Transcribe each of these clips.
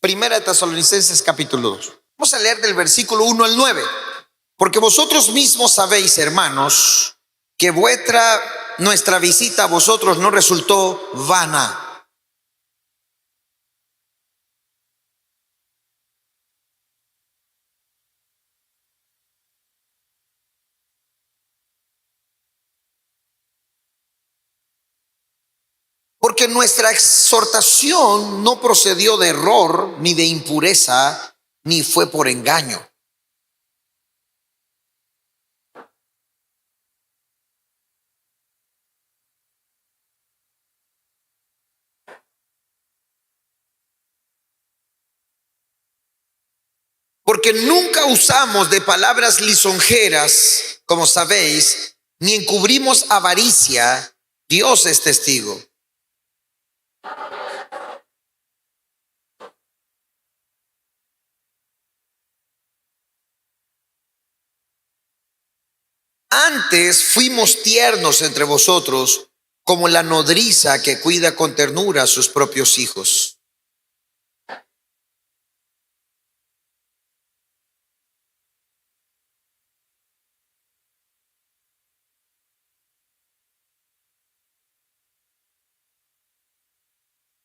Primera de Tesalonicenses capítulo 2. Vamos a leer del versículo 1 al 9. Porque vosotros mismos sabéis, hermanos, que nuestra visita a vosotros no resultó vana. Porque nuestra exhortación no procedió de error, ni de impureza, ni fue por engaño. Porque nunca usamos de palabras lisonjeras, como sabéis, ni encubrimos avaricia. Dios es testigo. Antes fuimos tiernos entre vosotros, como la nodriza que cuida con ternura a sus propios hijos.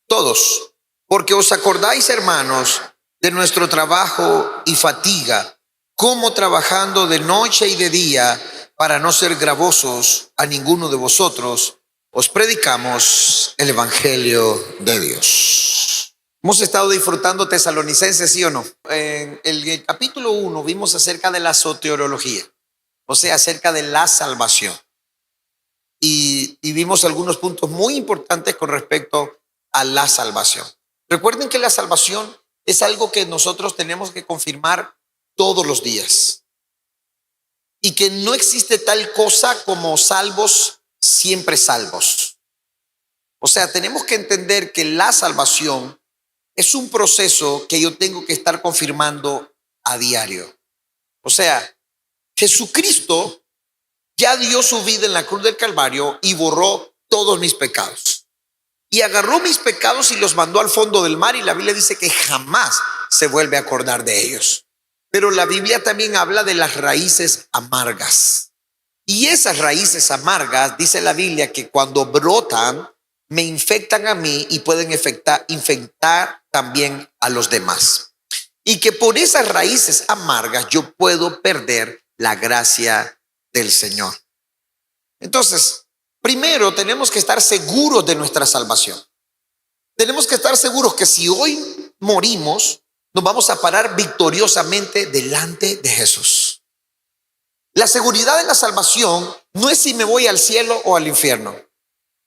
Todos, porque os acordáis, hermanos, de nuestro trabajo y fatiga, como trabajando de noche y de día, para no ser gravosos a ninguno de vosotros, os predicamos el Evangelio de Dios. Hemos estado disfrutando Tesalonicenses, ¿sí o no? En el capítulo 1 vimos acerca de la soteriología, o sea, acerca de la salvación. Y vimos algunos puntos muy importantes con respecto a la salvación. Recuerden que la salvación es algo que nosotros tenemos que confirmar todos los días. Y que no existe tal cosa como salvos, siempre salvos. O sea, tenemos que entender que la salvación es un proceso que yo tengo que estar confirmando a diario. O sea, Jesucristo ya dio su vida en la cruz del Calvario y borró todos mis pecados. Y agarró mis pecados y los mandó al fondo del mar, y la Biblia dice que jamás se vuelve a acordar de ellos. Pero la Biblia también habla de las raíces amargas. Y esas raíces amargas, dice la Biblia, que cuando brotan, me infectan a mí y pueden infectar también a los demás. Y que por esas raíces amargas yo puedo perder la gracia del Señor. Entonces, primero tenemos que estar seguros de nuestra salvación. Tenemos que estar seguros que si hoy morimos, nos vamos a parar victoriosamente delante de Jesús. La seguridad de la salvación no es si me voy al cielo o al infierno.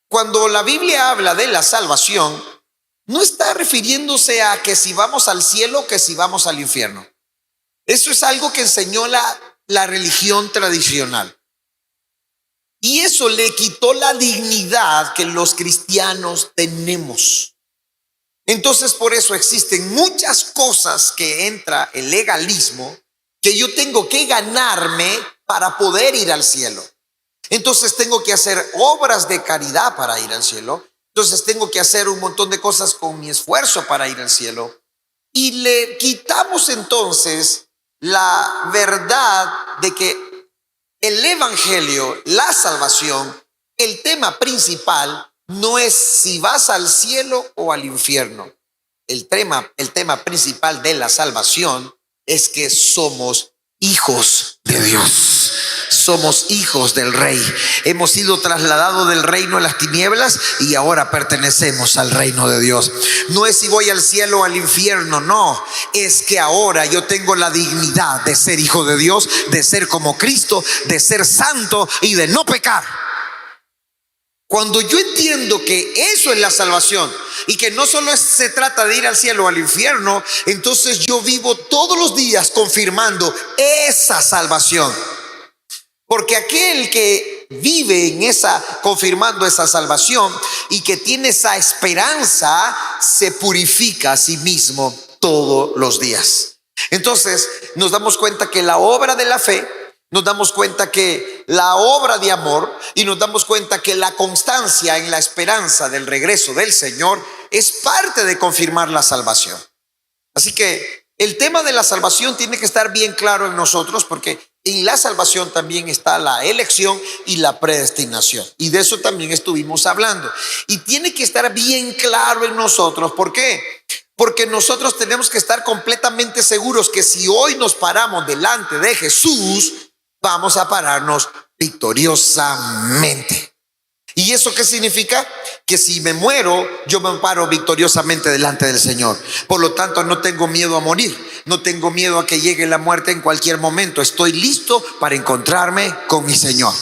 Cuando la Biblia habla de la salvación, no está refiriéndose a que si vamos al cielo o que si vamos al infierno. Eso es algo que enseñó la religión tradicional. Y eso le quitó la dignidad que los cristianos tenemos. Entonces, por eso existen muchas cosas que entra el legalismo, que yo tengo que ganarme para poder ir al cielo. Entonces tengo que hacer obras de caridad para ir al cielo. Entonces tengo que hacer un montón de cosas con mi esfuerzo para ir al cielo. Y le quitamos entonces la verdad de que el evangelio, la salvación, el tema principal no es si vas al cielo o al infierno. El tema principal de la salvación es que somos hijos de Dios. Somos hijos del Rey. Hemos sido trasladados del reino de las tinieblas y ahora pertenecemos al reino de Dios. No es si voy al cielo o al infierno, no. Es que ahora yo tengo la dignidad de ser hijo de Dios, de ser como Cristo, de ser santo y de no pecar. Cuando yo entiendo que eso es la salvación y que no solo se trata de ir al cielo o al infierno, entonces yo vivo todos los días confirmando esa salvación. Porque aquel que vive en confirmando esa salvación y que tiene esa esperanza, se purifica a sí mismo todos los días. Entonces nos damos cuenta que la obra de la fe, nos damos cuenta que la obra de amor, y nos damos cuenta que la constancia en la esperanza del regreso del Señor es parte de confirmar la salvación. Así que el tema de la salvación tiene que estar bien claro en nosotros, porque en la salvación también está la elección y la predestinación. Y de eso también estuvimos hablando. Y tiene que estar bien claro en nosotros. ¿Por qué? Porque nosotros tenemos que estar completamente seguros que si hoy nos paramos delante de Jesús, vamos a pararnos victoriosamente. ¿Y eso qué significa? Que si me muero, yo me paro victoriosamente delante del Señor. Por lo tanto, no tengo miedo a morir. No tengo miedo a que llegue la muerte en cualquier momento. Estoy listo para encontrarme con mi Señor.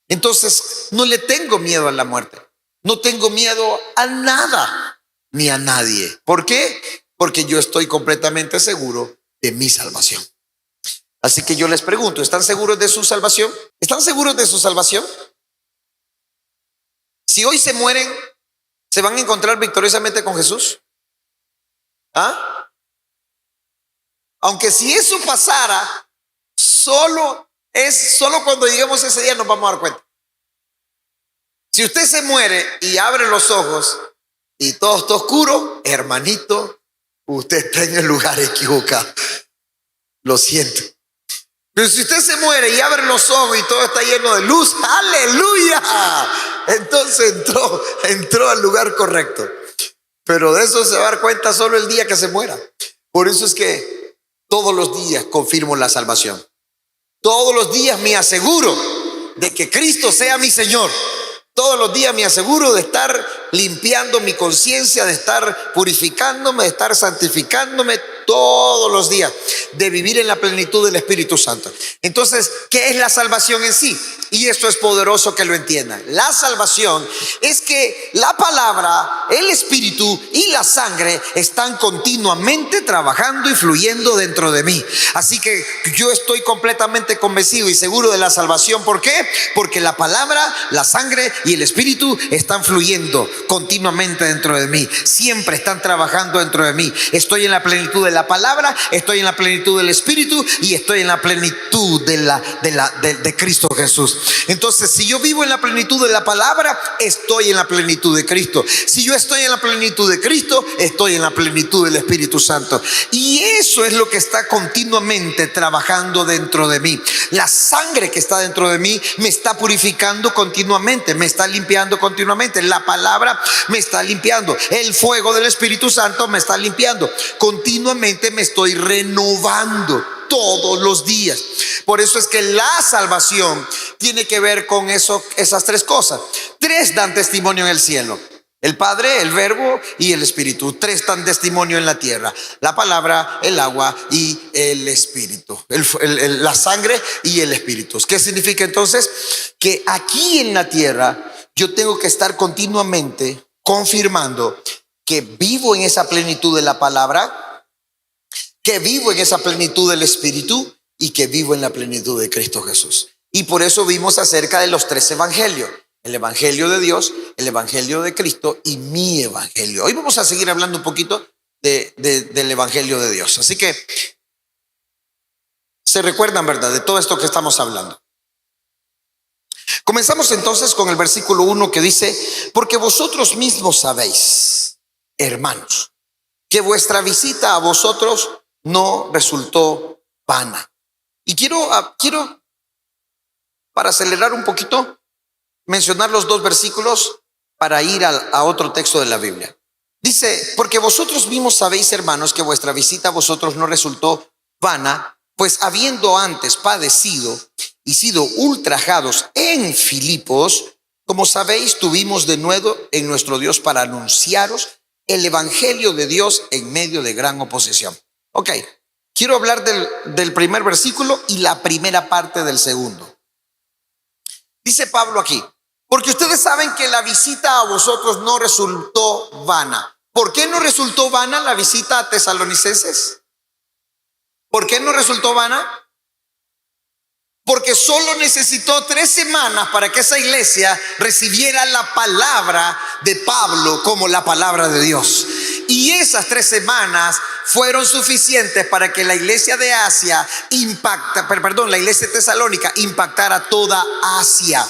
Entonces, no le tengo miedo a la muerte. No tengo miedo a nada ni a nadie. ¿Por qué? Porque yo estoy completamente seguro de mi salvación. Así que yo les pregunto, ¿están seguros de su salvación? ¿Están seguros de su salvación? Si hoy se mueren, ¿se van a encontrar victoriosamente con Jesús? ¿Ah? Aunque si eso pasara, solo cuando lleguemos ese día nos vamos a dar cuenta. Si usted se muere y abre los ojos y todo está oscuro, hermanito, usted está en el lugar equivocado. Lo siento. Pero si usted se muere y abre los ojos y todo está lleno de luz, ¡aleluya! Entonces entró al lugar correcto. Pero de eso se va a dar cuenta solo el día que se muera. Por eso es que todos los días confirmo la salvación. Todos los días me aseguro de que Cristo sea mi Señor. Todos los días me aseguro de estar limpiando mi conciencia, de estar purificándome, de estar santificándome todos los días, de vivir en la plenitud del Espíritu Santo. Entonces, ¿qué es la salvación en sí? Y esto es poderoso que lo entiendan. La salvación es que la palabra, el Espíritu y la sangre están continuamente trabajando y fluyendo dentro de mí. Así que yo estoy completamente convencido y seguro de la salvación. ¿Por qué? Porque la palabra, la sangre y el Espíritu están fluyendo continuamente dentro de mí. Siempre están trabajando dentro de mí. Estoy en la plenitud de la palabra, estoy en la plenitud del Espíritu y estoy en la plenitud de Cristo Jesús. Entonces, si yo vivo en la plenitud de la palabra, estoy en la plenitud de Cristo. Si yo estoy en la plenitud de Cristo, estoy en la plenitud del Espíritu Santo. Y eso es lo que está continuamente trabajando dentro de mí. La sangre que está dentro de mí me está purificando continuamente, me está limpiando continuamente. La palabra me está limpiando. El fuego del Espíritu Santo me está limpiando. Continuamente me estoy renovando todos los días. Por eso es que la salvación tiene que ver con esas tres cosas. Tres dan testimonio en el cielo: el Padre, el Verbo y el Espíritu. Tres dan testimonio en la tierra: la palabra, el agua y el Espíritu, la sangre y el Espíritu. ¿Qué significa entonces? Que aquí en la tierra yo tengo que estar continuamente confirmando que vivo en esa plenitud de la palabra, que vivo en esa plenitud del Espíritu y que vivo en la plenitud de Cristo Jesús. Y por eso vimos acerca de los tres evangelios: el evangelio de Dios, el evangelio de Cristo y mi evangelio. Hoy vamos a seguir hablando un poquito del evangelio de Dios. Así que se recuerdan, ¿verdad?, de todo esto que estamos hablando. Comenzamos entonces con el versículo 1 que dice: porque vosotros mismos sabéis, hermanos, que vuestra visita a vosotros no resultó vana. Y quiero para acelerar un poquito, mencionar los dos versículos para ir a otro texto de la Biblia. Dice: porque vosotros mismos sabéis, hermanos, que vuestra visita a vosotros no resultó vana, pues habiendo antes padecido y sido ultrajados en Filipos, como sabéis, tuvimos de nuevo en nuestro Dios para anunciaros el evangelio de Dios en medio de gran oposición. Ok, quiero hablar del primer versículo y la primera parte del segundo. Dice Pablo aquí: porque ustedes saben que la visita a vosotros no resultó vana. ¿Por qué no resultó vana la visita a Tesalonicenses? ¿Por qué no resultó vana? Porque solo necesitó 3 semanas para que esa iglesia recibiera la palabra de Pablo como la palabra de Dios. Y esas 3 semanas fueron suficientes para que la iglesia de la iglesia de Tesalónica impactara toda Asia.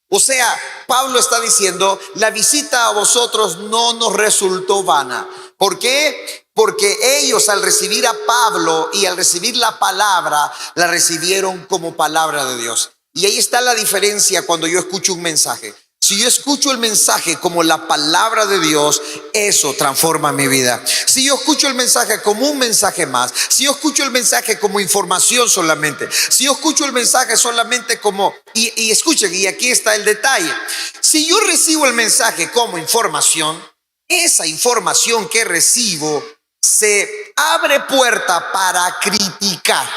O sea, Pablo está diciendo, la visita a vosotros no nos resultó vana. ¿Por qué? Porque ellos al recibir a Pablo y al recibir la palabra, la recibieron como palabra de Dios. Y ahí está la diferencia cuando yo escucho un mensaje. Si yo escucho el mensaje como la palabra de Dios, eso transforma mi vida. Si yo escucho el mensaje como un mensaje más, si yo escucho el mensaje como información solamente, si yo escucho el mensaje solamente como, y escuchen, y aquí está el detalle, si yo recibo el mensaje como información, esa información que recibo se abre puerta para criticar.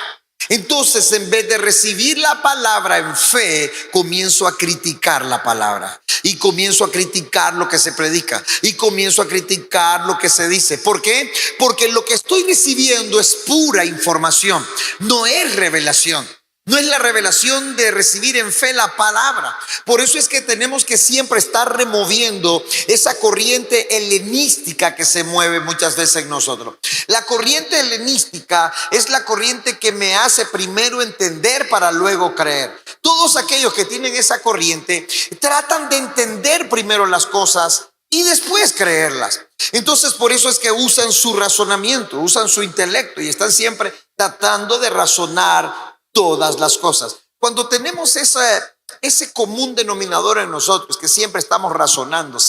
Entonces, en vez de recibir la palabra en fe, comienzo a criticar la palabra y comienzo a criticar lo que se predica y comienzo a criticar lo que se dice. ¿Por qué? Porque lo que estoy recibiendo es pura información, no es revelación. No es la revelación de recibir en fe la palabra. Por eso es que tenemos que siempre estar removiendo esa corriente helenística que se mueve muchas veces en nosotros. La corriente helenística es la corriente que me hace primero entender para luego creer. Todos aquellos que tienen esa corriente tratan de entender primero las cosas y después creerlas. Entonces, por eso es que usan su razonamiento, usan su intelecto y están siempre tratando de razonar todas las cosas. Cuando tenemos ese común denominador en nosotros, que siempre estamos razonando,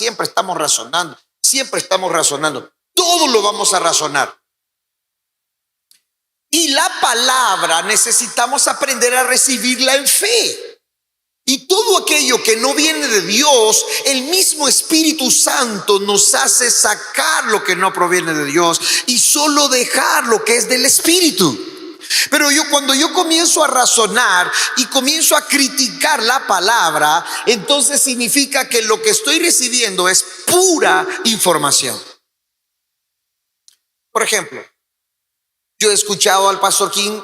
todo lo vamos a razonar. Y la palabra necesitamos aprender a recibirla en fe. Y todo aquello que no viene de Dios, el mismo Espíritu Santo nos hace sacar lo que no proviene de Dios y solo dejar lo que es del Espíritu. Pero cuando yo comienzo a razonar y comienzo a criticar la palabra, entonces significa que lo que estoy recibiendo es pura información. Por ejemplo, yo he escuchado al pastor King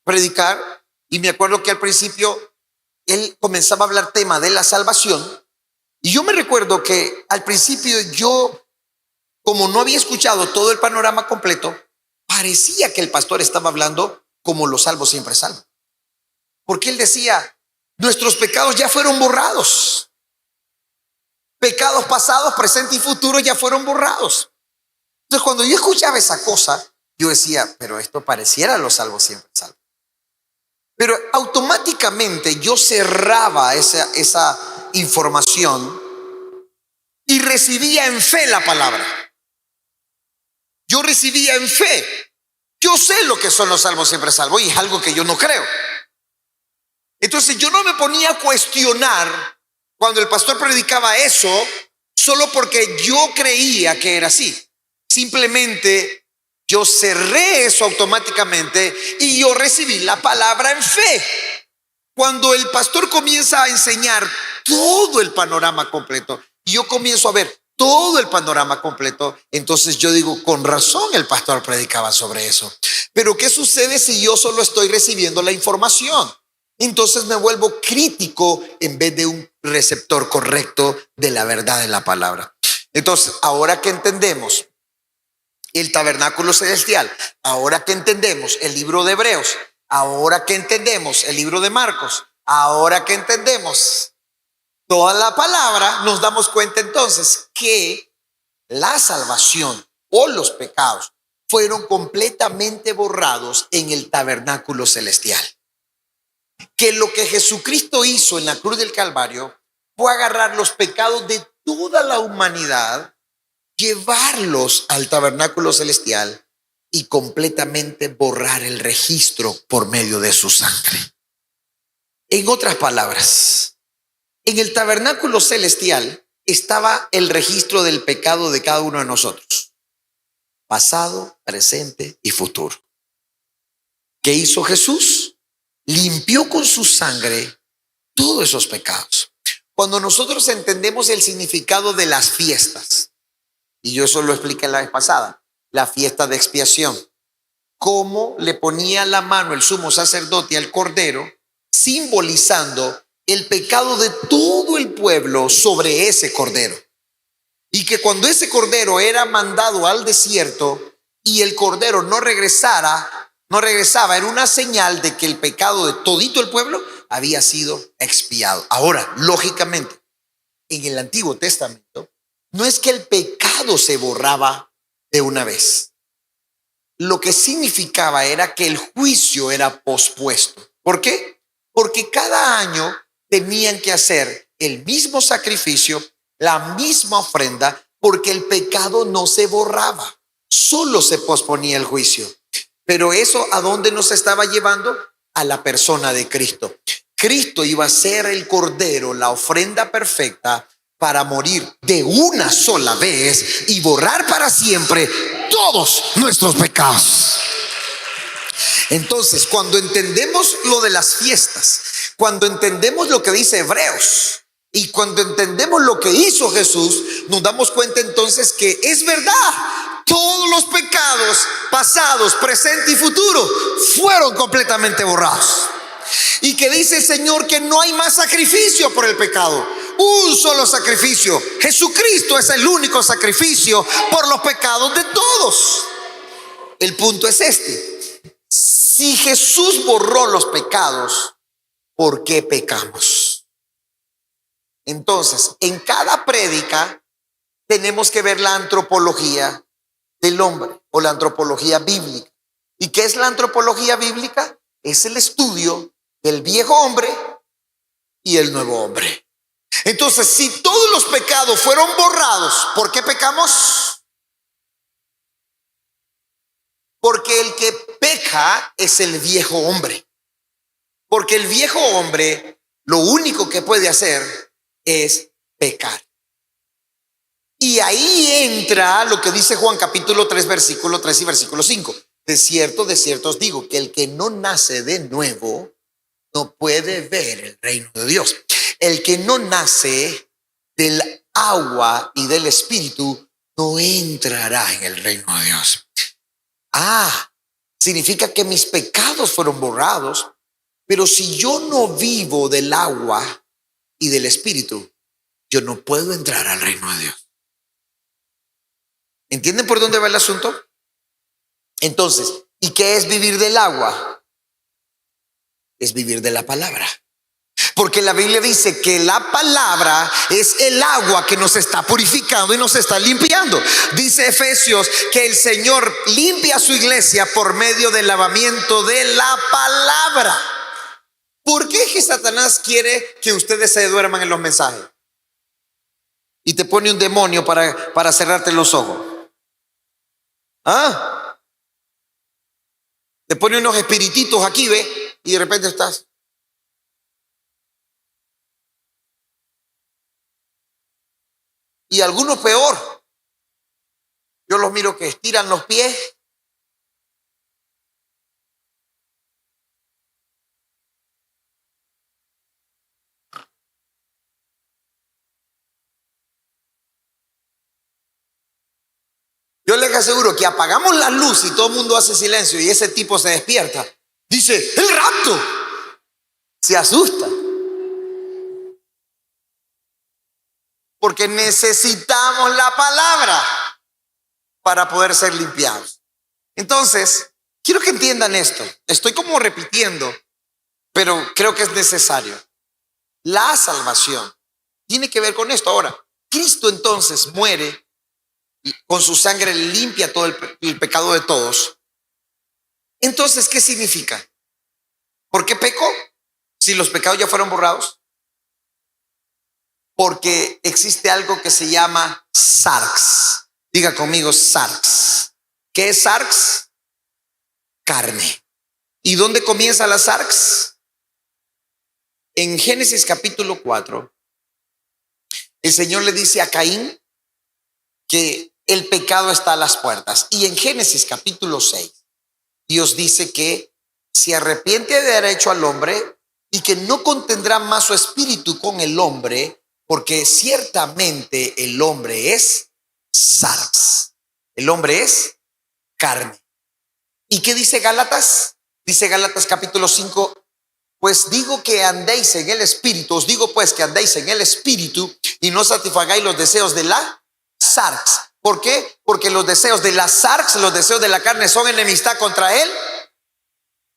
predicar y me acuerdo que al principio él comenzaba a hablar tema de la salvación y yo me recuerdo que al principio yo, como no había escuchado todo el panorama completo, parecía que el pastor estaba hablando como los salvos siempre salvan. Porque él decía, nuestros pecados ya fueron borrados. Pecados pasados, presente y futuro ya fueron borrados. Entonces, cuando yo escuchaba esa cosa, yo decía, pero esto pareciera los salvos siempre salvan. Pero automáticamente yo cerraba esa información y recibía en fe la palabra. Yo recibía en fe. Yo sé lo que son los salvos siempre salvos y es algo que yo no creo. Entonces yo no me ponía a cuestionar cuando el pastor predicaba eso solo porque yo creía que era así. Simplemente yo cerré eso automáticamente y yo recibí la palabra en fe. Cuando el pastor comienza a enseñar todo el panorama completo y yo comienzo a ver todo el panorama completo, entonces yo digo, con razón el pastor predicaba sobre eso. Pero ¿qué sucede si yo solo estoy recibiendo la información? Entonces me vuelvo crítico en vez de un receptor correcto de la verdad de la palabra. Entonces, ahora que entendemos el tabernáculo celestial, ahora que entendemos el libro de Hebreos, ahora que entendemos el libro de Marcos, ahora que entendemos toda la palabra, nos damos cuenta entonces que la salvación o los pecados fueron completamente borrados en el tabernáculo celestial. Que lo que Jesucristo hizo en la cruz del Calvario fue agarrar los pecados de toda la humanidad, llevarlos al tabernáculo celestial y completamente borrar el registro por medio de su sangre. En otras palabras, en el tabernáculo celestial estaba el registro del pecado de cada uno de nosotros, pasado, presente y futuro. ¿Qué hizo Jesús? Limpió con su sangre todos esos pecados. Cuando nosotros entendemos el significado de las fiestas, y yo eso lo expliqué la vez pasada, la fiesta de expiación, cómo le ponía la mano el sumo sacerdote al cordero, simbolizando el pecado de todo el pueblo sobre ese cordero. Y que cuando ese cordero era mandado al desierto y el cordero no regresaba, era una señal de que el pecado de todito el pueblo había sido expiado. Ahora, lógicamente, en el Antiguo Testamento, no es que el pecado se borraba de una vez. Lo que significaba era que el juicio era pospuesto. ¿Por qué? Porque cada año tenían que hacer el mismo sacrificio, la misma ofrenda, porque el pecado no se borraba, solo se posponía el juicio. Pero eso, ¿a dónde nos estaba llevando? A la persona de Cristo. Cristo iba a ser el cordero, la ofrenda perfecta, para morir de una sola vez y borrar para siempre todos nuestros pecados. Entonces, cuando entendemos lo de las fiestas, cuando entendemos lo que dice Hebreos y cuando entendemos lo que hizo Jesús, nos damos cuenta entonces que es verdad. Todos los pecados pasados, presente y futuro fueron completamente borrados. Y que dice el Señor que no hay más sacrificio por el pecado. Un solo sacrificio. Jesucristo es el único sacrificio por los pecados de todos. El punto es este. Si Jesús borró los pecados, ¿por qué pecamos? Entonces, en cada prédica tenemos que ver la antropología del hombre o la antropología bíblica. ¿Y qué es la antropología bíblica? Es el estudio del viejo hombre y el nuevo hombre. Entonces, si todos los pecados fueron borrados, ¿por qué pecamos? Porque el que peca es el viejo hombre. Porque el viejo hombre lo único que puede hacer es pecar. Y ahí entra lo que dice Juan capítulo 3, versículo 3 y versículo 5. De cierto os digo que el que no nace de nuevo no puede ver el reino de Dios. El que no nace del agua y del espíritu no entrará en el reino de Dios. Significa que mis pecados fueron borrados, pero si yo no vivo del agua y del espíritu, yo no puedo entrar al reino de Dios. ¿Entienden por dónde va el asunto? Entonces, ¿y qué es vivir del agua? Es vivir de la palabra. Porque la Biblia dice que la palabra es el agua que nos está purificando y nos está limpiando. Dice Efesios que el Señor limpia a su iglesia por medio del lavamiento de la palabra. ¿Por qué es que Satanás quiere que ustedes se duerman en los mensajes? Y te pone un demonio para cerrarte los ojos. Te pone unos espirititos aquí, ¿ve? Y de repente estás. Y algunos peor. Yo los miro que estiran los pies. Yo les aseguro que apagamos la luz y todo el mundo hace silencio y ese tipo se despierta. Dice, ¡el rapto! Se asusta. Porque necesitamos la palabra para poder ser limpiados. Entonces, quiero que entiendan esto. Estoy como repitiendo, pero creo que es necesario. La salvación tiene que ver con esto. Ahora, Cristo entonces muere y con su sangre limpia todo el pecado de todos. Entonces, ¿qué significa? ¿Por qué peco si los pecados ya fueron borrados? Porque existe algo que se llama sarx. Diga conmigo sarx. ¿Qué es sarx? Carne. ¿Y dónde comienza la sarx? En Génesis capítulo 4, el Señor le dice a Caín que el pecado está a las puertas. Y en Génesis capítulo 6, Dios dice que se arrepiente de haber hecho al hombre y que no contendrá más su espíritu con el hombre, porque ciertamente el hombre es sarx. El hombre es carne. ¿Y qué dice Gálatas? Dice Gálatas capítulo 5, pues digo que andéis en el espíritu, os digo pues que andéis en el espíritu y no satisfagáis los deseos de la sarx. ¿Por qué? Porque los deseos de la sarx, los deseos de la carne son enemistad contra él.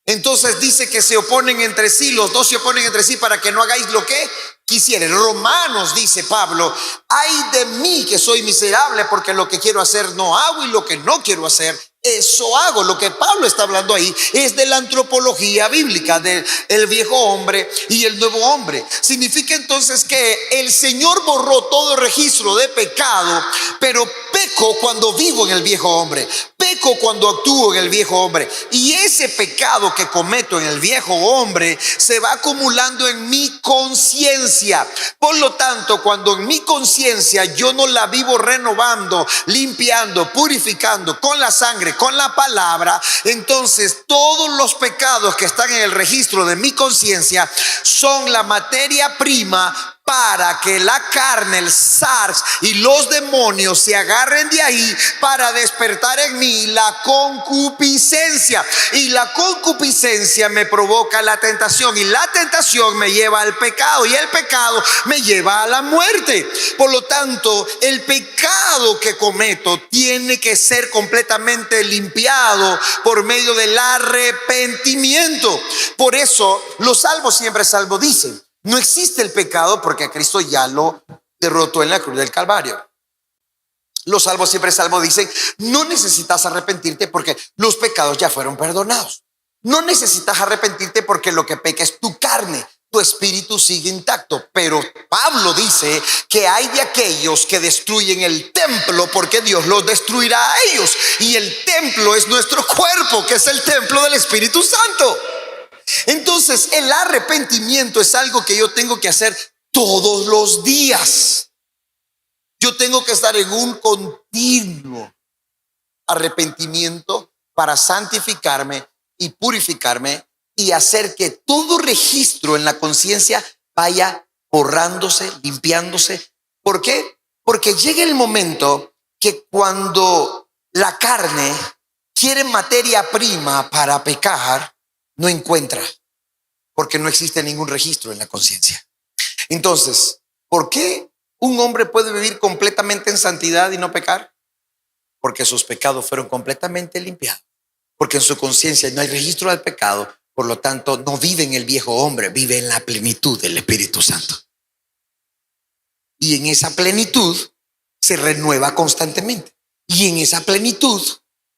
Entonces dice que se oponen entre sí, los dos se oponen entre sí para que no hagáis lo que quisieren. Romanos, dice Pablo, ay de mí que soy miserable, porque lo que quiero hacer no hago y lo que no quiero hacer, eso hago. Lo que Pablo está hablando ahí es de la antropología bíblica, del viejo hombre y el nuevo hombre. Significa entonces que el Señor borró todo registro de pecado, pero peco cuando vivo en el viejo hombre, peco cuando actúo en el viejo hombre, y ese pecado que cometo en el viejo hombre se va acumulando en mi conciencia. Por lo tanto, cuando en mi conciencia yo no la vivo renovando, limpiando, purificando con la sangre, con la palabra, entonces todos los pecados que están en el registro de mi conciencia son la materia prima para que la carne, el SARS y los demonios se agarren de ahí para despertar en mí la concupiscencia. Y la concupiscencia me provoca la tentación, y la tentación me lleva al pecado, y el pecado me lleva a la muerte. Por lo tanto, el pecado que cometo tiene que ser completamente limpiado por medio del arrepentimiento. Por eso los salvos siempre salvo dicen: no existe el pecado porque Cristo ya lo derrotó en la cruz del Calvario. Los salvos siempre salvo dicen: no necesitas arrepentirte porque los pecados ya fueron perdonados. No necesitas arrepentirte porque lo que peca es tu carne, tu espíritu sigue intacto. Pero Pablo dice que hay de aquellos que destruyen el templo porque Dios los destruirá a ellos. Y el templo es nuestro cuerpo, que es el templo del Espíritu Santo. Entonces el arrepentimiento es algo que yo tengo que hacer todos los días. Yo tengo que estar en un continuo arrepentimiento para santificarme y purificarme y hacer que todo registro en la conciencia vaya borrándose, limpiándose. ¿Por qué? Porque llega el momento que cuando la carne quiere materia prima para pecar, no encuentra, porque no existe ningún registro en la conciencia. Entonces, ¿por qué un hombre puede vivir completamente en santidad y no pecar? Porque sus pecados fueron completamente limpiados, porque en su conciencia no hay registro del pecado. Por lo tanto, no vive en el viejo hombre, vive en la plenitud del Espíritu Santo, y en esa plenitud se renueva constantemente, y en esa plenitud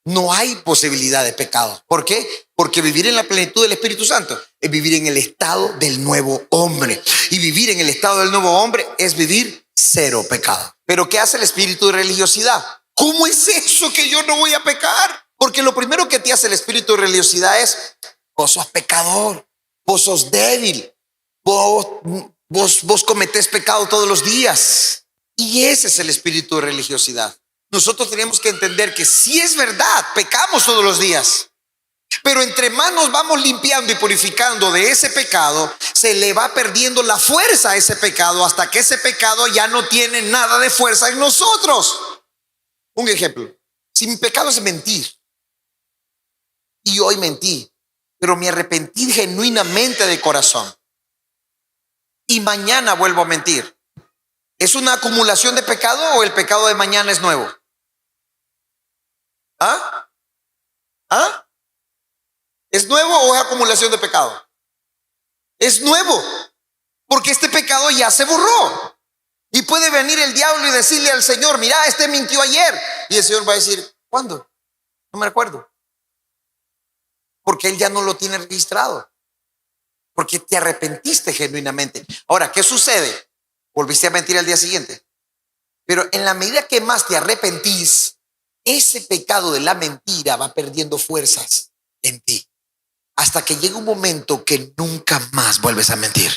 no hay posibilidad de pecado. ¿Por qué? Porque vivir en la plenitud del Espíritu Santo es vivir en el estado del nuevo hombre. Y vivir en el estado del nuevo hombre es vivir cero pecado. Pero ¿qué hace el espíritu de religiosidad? ¿Cómo es eso que yo no voy a pecar? Porque lo primero que te hace el espíritu de religiosidad es: vos sos pecador, vos sos débil, vos cometés pecado todos los días. Y ese es el espíritu de religiosidad. Nosotros tenemos que entender que sí es verdad, pecamos todos los días, pero entre más nos vamos limpiando y purificando de ese pecado, se le va perdiendo la fuerza a ese pecado hasta que ese pecado ya no tiene nada de fuerza en nosotros. Un ejemplo: si mi pecado es mentir, y hoy mentí, pero me arrepentí genuinamente de corazón, y mañana vuelvo a mentir, ¿es una acumulación de pecado o el pecado de mañana es nuevo? ¿Ah? ¿Ah? ¿Es nuevo o es acumulación de pecado? Es nuevo, porque este pecado ya se borró. Y puede venir el diablo y decirle al Señor: mira, este mintió ayer. Y el Señor va a decir: ¿cuándo? No me acuerdo. Porque Él ya no lo tiene registrado, porque te arrepentiste genuinamente. Ahora, ¿qué sucede? Volviste a mentir al día siguiente. Pero en la medida que más te arrepentís, ese pecado de la mentira va perdiendo fuerzas en ti, hasta que llega un momento que nunca más vuelves a mentir.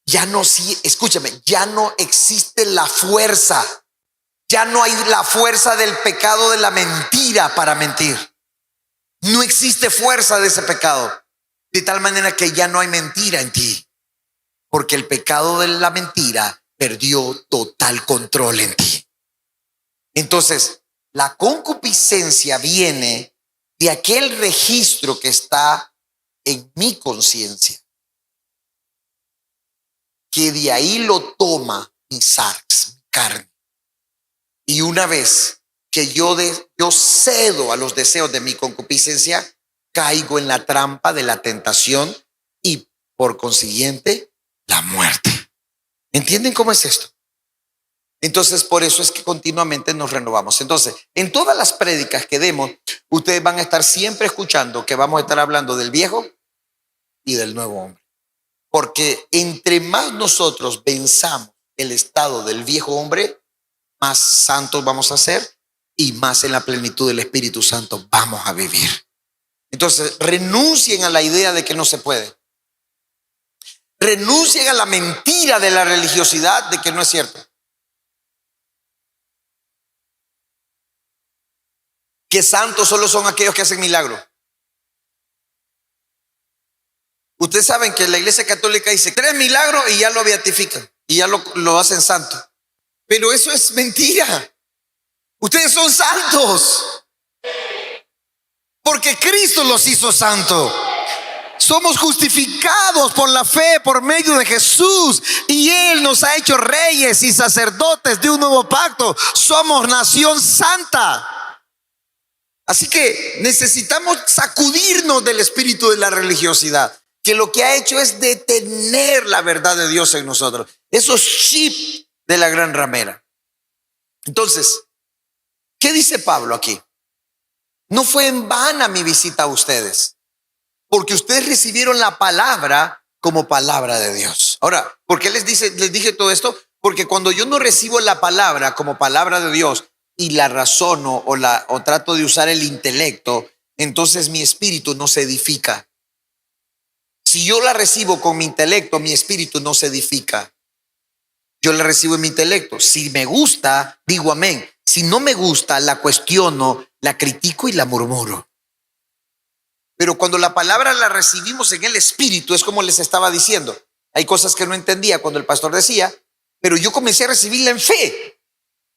Ya no, sí, escúchame, ya no existe la fuerza. Ya no hay la fuerza del pecado de la mentira para mentir. No existe fuerza de ese pecado, de tal manera que ya no hay mentira en ti, porque el pecado de la mentira perdió total control en ti. Entonces, la concupiscencia viene de aquel registro que está en mi conciencia, que de ahí lo toma mi sarx, mi carne. Y una vez que yo cedo a los deseos de mi concupiscencia, caigo en la trampa de la tentación y por consiguiente la muerte. ¿Entienden cómo es esto? Entonces, por eso es que continuamente nos renovamos. Entonces, en todas las prédicas que demos, ustedes van a estar siempre escuchando que vamos a estar hablando del viejo y del nuevo hombre. Porque entre más nosotros venzamos el estado del viejo hombre, más santos vamos a ser y más en la plenitud del Espíritu Santo vamos a vivir. Entonces, renuncien a la idea de que no se puede. Renuncien a la mentira de la religiosidad de que no es cierto. Que santos solo son aquellos que hacen milagros. Ustedes saben que la Iglesia Católica dice 3 milagros y ya lo beatifican y ya lo hacen santo. Pero eso es mentira. Ustedes son santos porque Cristo los hizo santos. Somos justificados por la fe por medio de Jesús y Él nos ha hecho reyes y sacerdotes de un nuevo pacto. Somos nación santa. Así que necesitamos sacudirnos del espíritu de la religiosidad, que lo que ha hecho es detener la verdad de Dios en nosotros. Esos chips de la gran ramera. Entonces, ¿qué dice Pablo aquí? No fue en vana mi visita a ustedes, porque ustedes recibieron la palabra como palabra de Dios. Ahora, ¿por qué les dije todo esto? Porque cuando yo no recibo la palabra como palabra de Dios y la razono o trato de usar el intelecto, entonces mi espíritu no se edifica. Si yo la recibo con mi intelecto, mi espíritu no se edifica. Yo la recibo en mi intelecto. Si me gusta, digo amén. Si no me gusta, la cuestiono, la critico y la murmuro. Pero cuando la palabra la recibimos en el espíritu, es como les estaba diciendo. Hay cosas que no entendía cuando el pastor decía, pero yo comencé a recibirla en fe.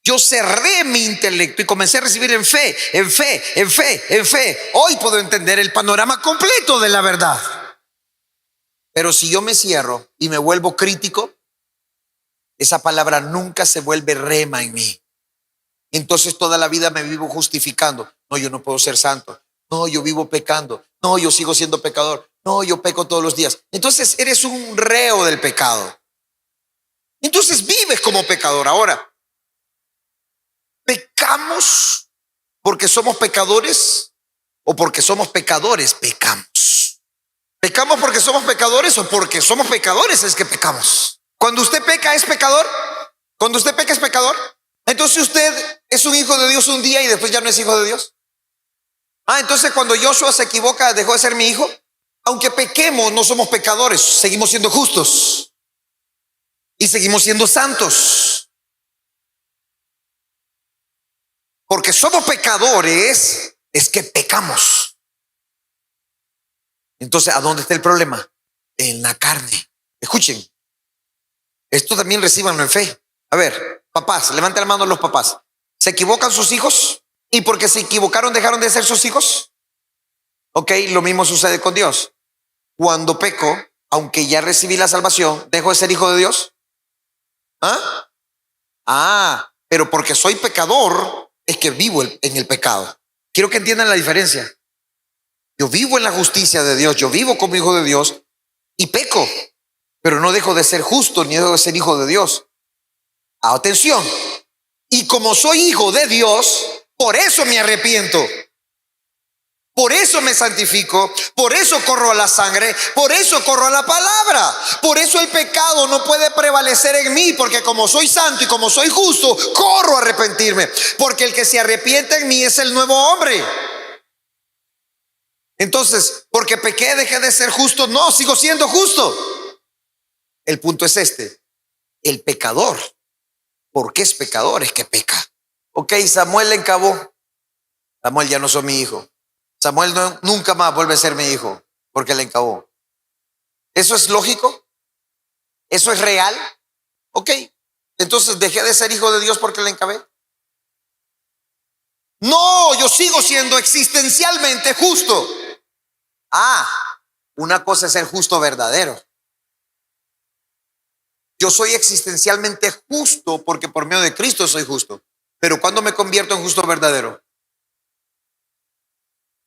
Yo cerré mi intelecto y comencé a recibir en fe, en fe, en fe, en fe. Hoy puedo entender el panorama completo de la verdad. Pero si yo me cierro y me vuelvo crítico, esa palabra nunca se vuelve rema en mí. Entonces toda la vida me vivo justificando. No, yo no puedo ser santo. No, yo vivo pecando. No, yo sigo siendo pecador. No, yo peco todos los días. Entonces eres un reo del pecado. Entonces vives como pecador. Ahora, ¿pecamos porque somos pecadores o porque somos pecadores pecamos? ¿Pecamos porque somos pecadores o porque somos pecadores es que pecamos? Cuando usted peca es pecador. Cuando usted peca es pecador. Entonces usted es un hijo de Dios un día y después ya no es hijo de Dios. Entonces cuando Joshua se equivoca dejó de ser mi hijo. Aunque pequemos no somos pecadores, seguimos siendo justos y seguimos siendo santos. Porque somos pecadores es que pecamos. Entonces, ¿a dónde está el problema? En la carne. Escuchen, esto también recíbanlo en fe. A ver, papás, levanten la mano los papás. ¿Se equivocan sus hijos? ¿Y porque se equivocaron dejaron de ser sus hijos? Ok, lo mismo sucede con Dios. Cuando peco, aunque ya recibí la salvación, ¿dejo de ser hijo de Dios? Pero porque soy pecador es que vivo en el pecado. Quiero que entiendan la diferencia. Yo vivo en la justicia de Dios, yo vivo como hijo de Dios y peco, pero no dejo de ser justo ni dejo de ser hijo de Dios. Atención. Y como soy hijo de Dios, por eso me arrepiento. Por eso me santifico, por eso corro a la sangre, por eso corro a la palabra. Por eso el pecado no puede prevalecer en mí, porque como soy santo y como soy justo, corro a arrepentirme. Porque el que se arrepiente en mí es el nuevo hombre. Entonces, porque pequé, dejé de ser justo. No, sigo siendo justo. El punto es este. El pecador, ¿por qué es pecador? Es que peca. Ok, Samuel le encabó. Samuel ya no soy mi hijo. Samuel nunca más vuelve a ser mi hijo porque le encabó. ¿Eso es lógico? ¿Eso es real? Ok, entonces dejé de ser hijo de Dios porque le encabé. No, yo sigo siendo existencialmente justo. Una cosa es ser justo verdadero. Yo soy existencialmente justo porque por medio de Cristo soy justo. Pero ¿cuándo me convierto en justo verdadero?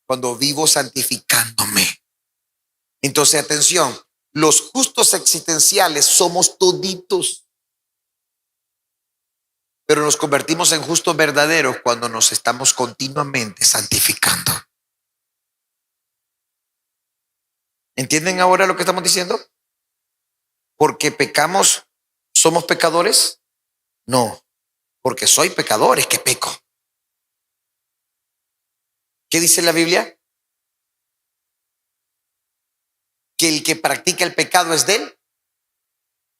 Cuando vivo santificándome. Entonces, atención, los justos existenciales somos toditos, pero nos convertimos en justos verdaderos cuando nos estamos continuamente santificando. ¿Entienden ahora lo que estamos diciendo? ¿Porque pecamos, somos pecadores? No, porque soy pecador es que peco. ¿Qué dice la Biblia? Que el que practica el pecado es del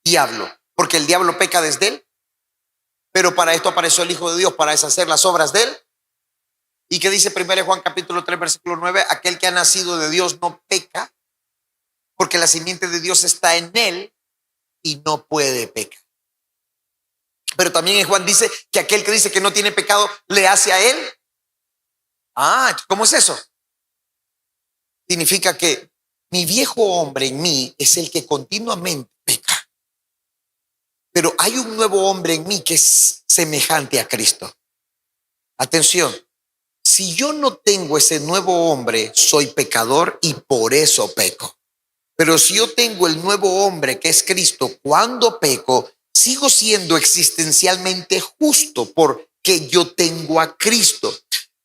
diablo, porque el diablo peca desde él. Pero para esto apareció el Hijo de Dios, para deshacer las obras de él. ¿Y qué dice 1 Juan capítulo 3 versículo 9? Aquel que ha nacido de Dios no peca, porque la simiente de Dios está en él y no puede pecar. Pero también en Juan dice que aquel que dice que no tiene pecado le hace a él. ¿Cómo es eso? Significa que mi viejo hombre en mí es el que continuamente peca. Pero hay un nuevo hombre en mí que es semejante a Cristo. Atención, si yo no tengo ese nuevo hombre, soy pecador y por eso peco. Pero si yo tengo el nuevo hombre que es Cristo, cuando peco, sigo siendo existencialmente justo porque yo tengo a Cristo.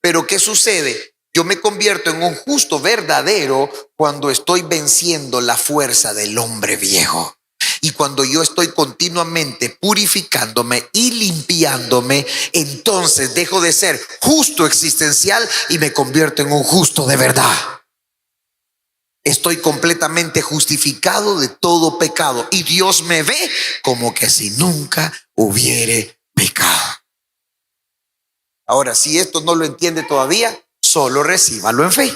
Pero ¿qué sucede? Yo me convierto en un justo verdadero cuando estoy venciendo la fuerza del hombre viejo. Y cuando yo estoy continuamente purificándome y limpiándome, entonces dejo de ser justo existencial y me convierto en un justo de verdad. Estoy completamente justificado de todo pecado y Dios me ve como que si nunca hubiere pecado. Ahora, si esto no lo entiende todavía, solo recíbalo en fe.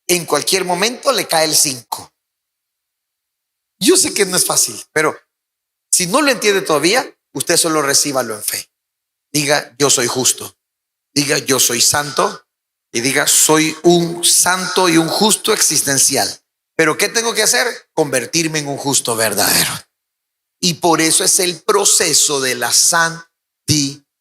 En cualquier momento le cae el 5. Yo sé que no es fácil, pero si no lo entiende todavía, usted solo recíbalo en fe. Diga, yo soy justo. Diga, yo soy santo. Y diga, soy un santo y un justo existencial. Pero ¿qué tengo que hacer? Convertirme en un justo verdadero. Y por eso es el proceso de la santificación.